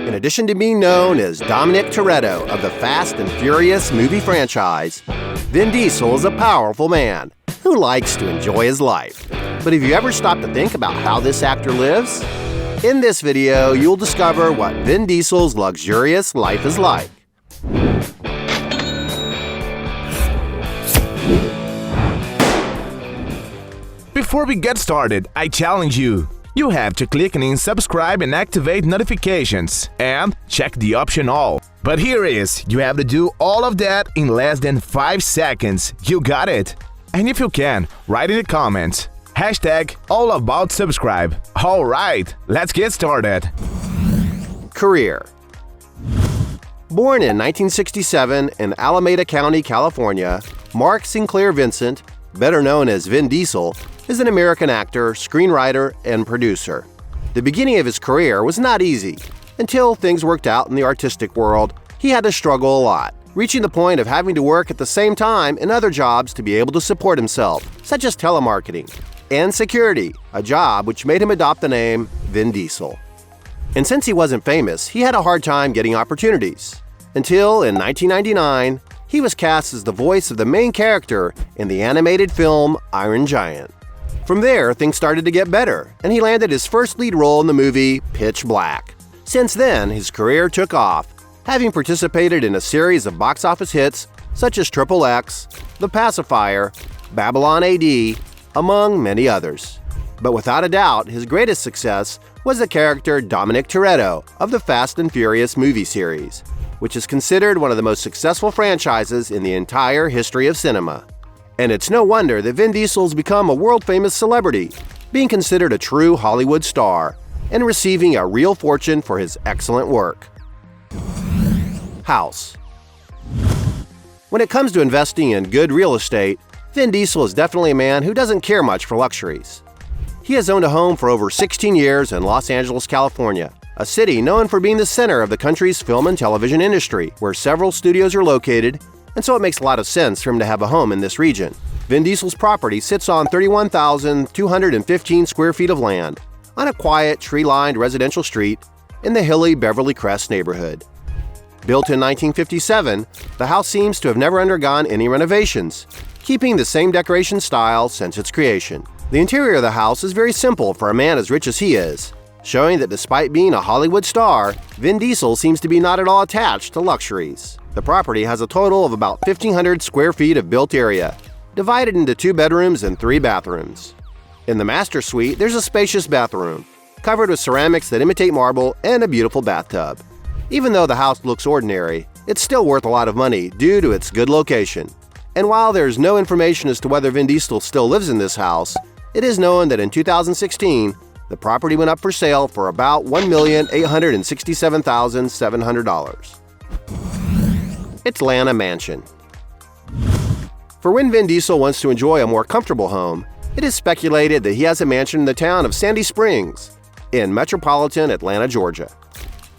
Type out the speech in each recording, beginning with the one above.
In addition to being known as Dominic Toretto of the Fast and Furious movie franchise, Vin Diesel is a powerful man who likes to enjoy his life. But have you ever stopped to think about how this actor lives? In this video, you'll discover what Vin Diesel's luxurious life is like. Before we get started, I challenge you. You have to click on subscribe and activate notifications, and check the option all. But here is, you have to do all of that in less than 5 seconds. You got it? And if you can, write in the comments, #AllAboutSubscribe. Alright, let's get started. Career. Born in 1967 in Alameda County, California, Mark Sinclair Vincent, better known as Vin Diesel, is an American actor, screenwriter, and producer. The beginning of his career was not easy. Until things worked out in the artistic world, he had to struggle a lot, reaching the point of having to work at the same time in other jobs to be able to support himself, such as telemarketing and security, a job which made him adopt the name Vin Diesel. And since he wasn't famous, he had a hard time getting opportunities. Until in 1999, he was cast as the voice of the main character in the animated film Iron Giant. From there, things started to get better, and he landed his first lead role in the movie Pitch Black. Since then, his career took off, having participated in a series of box office hits such as XXX, The Pacifier, Babylon AD, among many others. But without a doubt, his greatest success was the character Dominic Toretto of the Fast and Furious movie series, which is considered one of the most successful franchises in the entire history of cinema. And it's no wonder that Vin Diesel's become a world-famous celebrity, being considered a true Hollywood star and receiving a real fortune for his excellent work. House. When it comes to investing in good real estate, Vin Diesel is definitely a man who doesn't care much for luxuries. He has owned a home for over 16 years in Los Angeles, California, a city known for being the center of the country's film and television industry, where several studios are located, and so it makes a lot of sense for him to have a home in this region. Vin Diesel's property sits on 31,215 square feet of land on a quiet, tree-lined residential street in the hilly Beverly Crest neighborhood. Built in 1957, the house seems to have never undergone any renovations, keeping the same decoration style since its creation. The interior of the house is very simple for a man as rich as he is, showing that despite being a Hollywood star, Vin Diesel seems to be not at all attached to luxuries. The property has a total of about 1,500 square feet of built area, divided into 2 bedrooms and 3 bathrooms. In the master suite, there's a spacious bathroom, covered with ceramics that imitate marble and a beautiful bathtub. Even though the house looks ordinary, it's still worth a lot of money due to its good location. And while there's no information as to whether Vin Diesel still lives in this house, it is known that in 2016, the property went up for sale for about $1,867,700. Atlanta Mansion. For when Vin Diesel wants to enjoy a more comfortable home, it is speculated that he has a mansion in the town of Sandy Springs in metropolitan Atlanta, Georgia.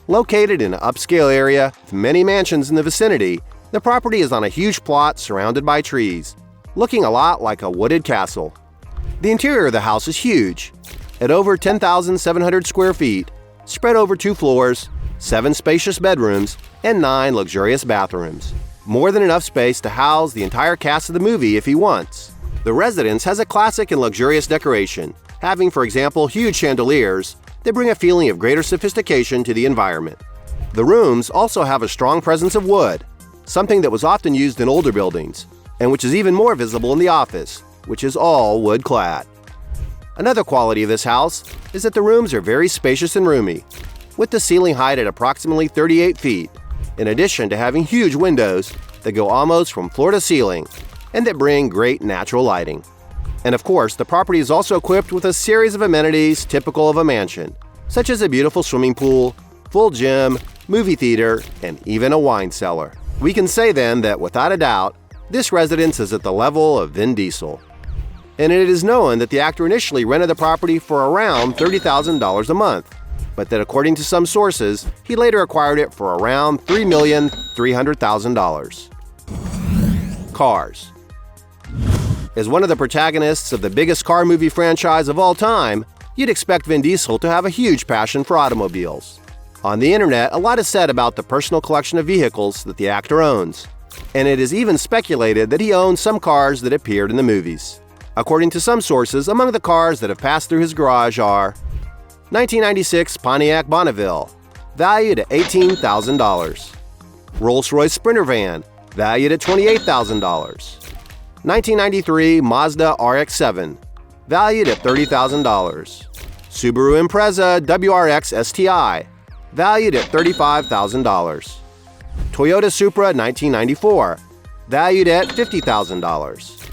Located in an upscale area with many mansions in the vicinity, the property is on a huge plot surrounded by trees, looking a lot like a wooded castle. The interior of the house is huge, at over 10,700 square feet, spread over 2 floors, 7 spacious bedrooms, and 9 luxurious bathrooms. More than enough space to house the entire cast of the movie if he wants. The residence has a classic and luxurious decoration, having, for example, huge chandeliers that bring a feeling of greater sophistication to the environment. The rooms also have a strong presence of wood, something that was often used in older buildings, and which is even more visible in the office, which is all wood-clad. Another quality of this house is that the rooms are very spacious and roomy, with the ceiling height at approximately 38 feet, in addition to having huge windows that go almost from floor to ceiling and that bring great natural lighting. And of course, the property is also equipped with a series of amenities typical of a mansion, such as a beautiful swimming pool, full gym, movie theater, and even a wine cellar. We can say then that without a doubt, this residence is at the level of Vin Diesel. And it is known that the actor initially rented the property for around $30,000 a month, but that according to some sources, he later acquired it for around $3,300,000. Cars. As one of the protagonists of the biggest car movie franchise of all time, you'd expect Vin Diesel to have a huge passion for automobiles. On the internet, a lot is said about the personal collection of vehicles that the actor owns, and it is even speculated that he owns some cars that appeared in the movies. According to some sources, among the cars that have passed through his garage are 1996 Pontiac Bonneville, valued at $18,000. Rolls-Royce Sprinter van, valued at $28,000. 1993 Mazda RX-7, valued at $30,000. Subaru Impreza WRX STI, valued at $35,000. Toyota Supra 1994, valued at $50,000.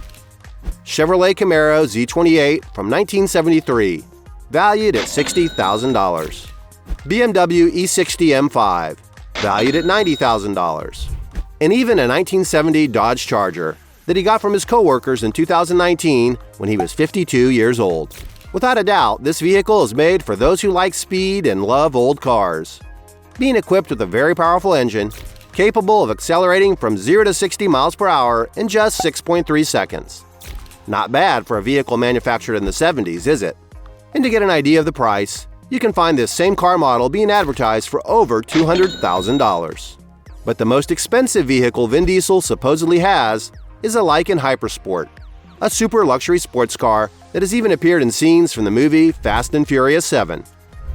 Chevrolet Camaro Z28 from 1973, valued at $60,000. BMW E60 M5, valued at $90,000. And even a 1970 Dodge Charger that he got from his coworkers in 2019 when he was 52 years old. Without a doubt, this vehicle is made for those who like speed and love old cars. Being equipped with a very powerful engine, capable of accelerating from 0 to 60 miles per hour in just 6.3 seconds. Not bad for a vehicle manufactured in the 70s, is it? And to get an idea of the price, you can find this same car model being advertised for over $200,000. But the most expensive vehicle Vin Diesel supposedly has is a Lykan Hypersport, a super luxury sports car that has even appeared in scenes from the movie Fast and Furious 7.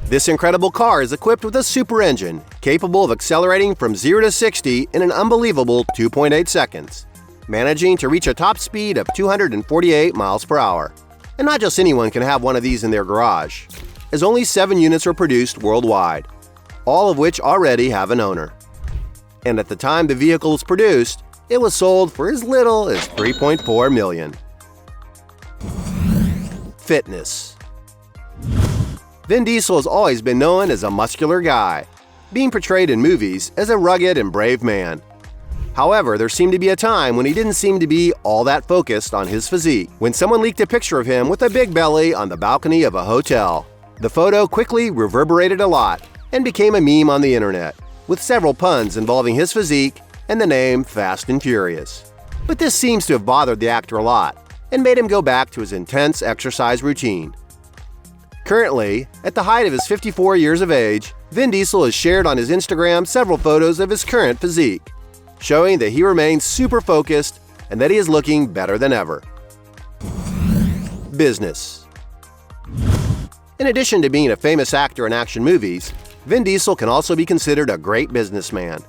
This incredible car is equipped with a super engine capable of accelerating from 0 to 60 in an unbelievable 2.8 seconds, managing to reach a top speed of 248 miles per hour. And not just anyone can have one of these in their garage, as only 7 units are produced worldwide, all of which already have an owner. And at the time the vehicle was produced, it was sold for as little as $3.4 million. Fitness. Vin Diesel has always been known as a muscular guy, being portrayed in movies as a rugged and brave man. However, there seemed to be a time when he didn't seem to be all that focused on his physique, when someone leaked a picture of him with a big belly on the balcony of a hotel. The photo quickly reverberated a lot and became a meme on the internet, with several puns involving his physique and the name Fast and Furious. But this seems to have bothered the actor a lot and made him go back to his intense exercise routine. Currently, at the height of his 54 years of age, Vin Diesel has shared on his Instagram several photos of his current physique, showing that he remains super focused and that he is looking better than ever. Business. In addition to being a famous actor in action movies, Vin Diesel can also be considered a great businessman.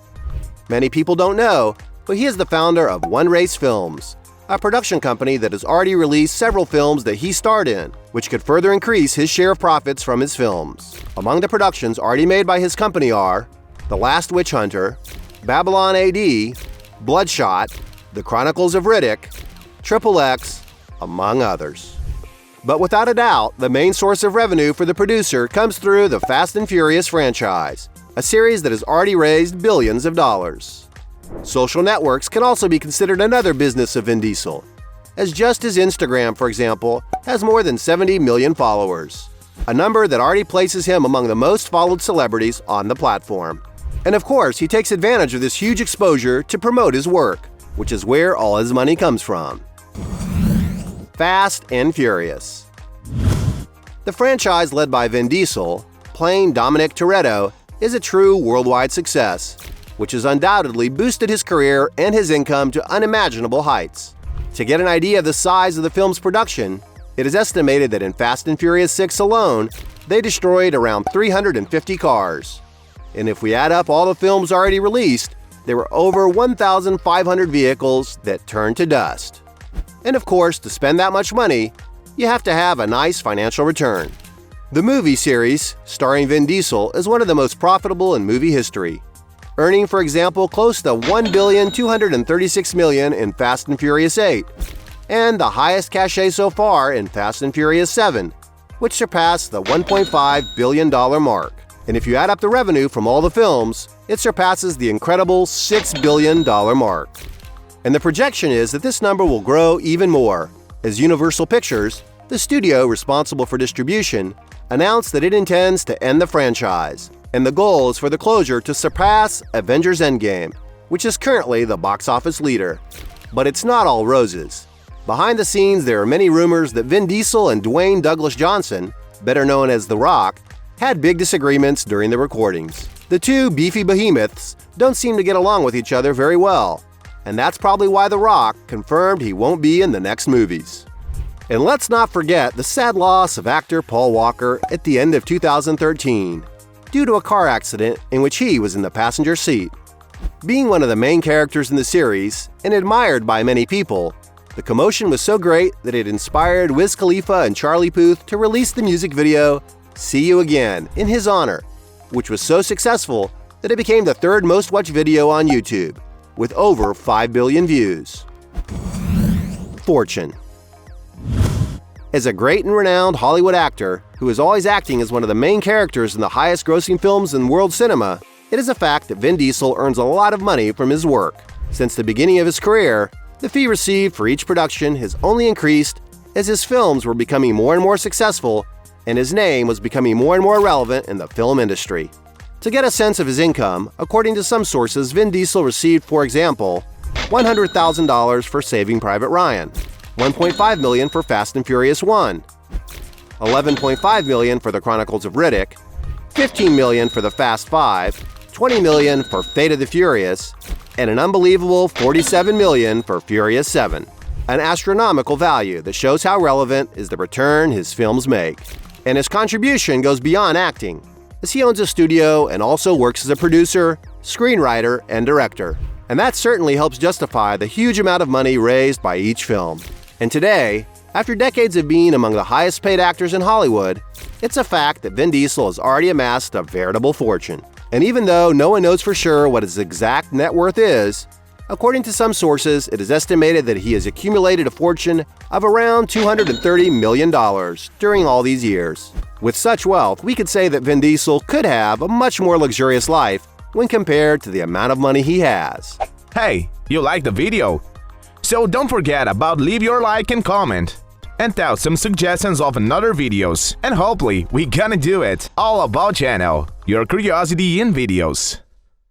Many people don't know, but he is the founder of One Race Films, a production company that has already released several films that he starred in, which could further increase his share of profits from his films. Among the productions already made by his company are The Last Witch Hunter, Babylon AD, Bloodshot, The Chronicles of Riddick, Triple X, among others. But without a doubt, the main source of revenue for the producer comes through the Fast and Furious franchise, a series that has already raised billions of dollars. Social networks can also be considered another business of Vin Diesel, as just his Instagram, for example, has more than 70 million followers, a number that already places him among the most followed celebrities on the platform. And of course, he takes advantage of this huge exposure to promote his work, which is where all his money comes from. Fast and Furious. The franchise led by Vin Diesel, playing Dominic Toretto, is a true worldwide success, which has undoubtedly boosted his career and his income to unimaginable heights. To get an idea of the size of the film's production, it is estimated that in Fast and Furious 6 alone, they destroyed around 350 cars. And if we add up all the films already released, there were over 1,500 vehicles that turned to dust. And of course, to spend that much money, you have to have a nice financial return. The movie series, starring Vin Diesel, is one of the most profitable in movie history, earning, for example, close to $1,236 million in Fast and Furious 8, and the highest cachet so far in Fast and Furious 7, which surpassed the $1.5 billion mark. And if you add up the revenue from all the films, it surpasses the incredible $6 billion mark. And the projection is that this number will grow even more, as Universal Pictures, the studio responsible for distribution, announced that it intends to end the franchise, and the goal is for the closure to surpass Avengers Endgame, which is currently the box office leader. But it's not all roses. Behind the scenes, there are many rumors that Vin Diesel and Dwayne Douglas Johnson, better known as The Rock, had big disagreements during the recordings. The two beefy behemoths don't seem to get along with each other very well, and that's probably why The Rock confirmed he won't be in the next movies. And let's not forget the sad loss of actor Paul Walker at the end of 2013 due to a car accident in which he was in the passenger seat. Being one of the main characters in the series and admired by many people, the commotion was so great that it inspired Wiz Khalifa and Charlie Puth to release the music video "See You Again" in his honor, which was so successful that it became the third most watched video on YouTube, with over 5 billion views. Fortune. As a great and renowned Hollywood actor who is always acting as one of the main characters in the highest-grossing films in world cinema, it is a fact that Vin Diesel earns a lot of money from his work. Since the beginning of his career, the fee received for each production has only increased as his films were becoming more and more successful and his name was becoming more and more relevant in the film industry. To get a sense of his income, according to some sources, Vin Diesel received, for example, $100,000 for Saving Private Ryan, $1.5 million for Fast and Furious 1, $11.5 million for The Chronicles of Riddick, $15 million for The Fast 5, $20 million for Fate of the Furious, and an unbelievable $47 million for Furious 7. An astronomical value that shows how relevant is the return his films make. And his contribution goes beyond acting, as he owns a studio and also works as a producer, screenwriter, and director. And that certainly helps justify the huge amount of money raised by each film. And today, after decades of being among the highest-paid actors in Hollywood, it's a fact that Vin Diesel has already amassed a veritable fortune. And even though no one knows for sure what his exact net worth is, according to some sources, it is estimated that he has accumulated a fortune of around $230 million during all these years. With such wealth, we could say that Vin Diesel could have a much more luxurious life when compared to the amount of money he has. Hey, you liked the video? So don't forget about leave your like and comment. And tell some suggestions of another videos. And hopefully we gonna do it all about channel, your curiosity in videos.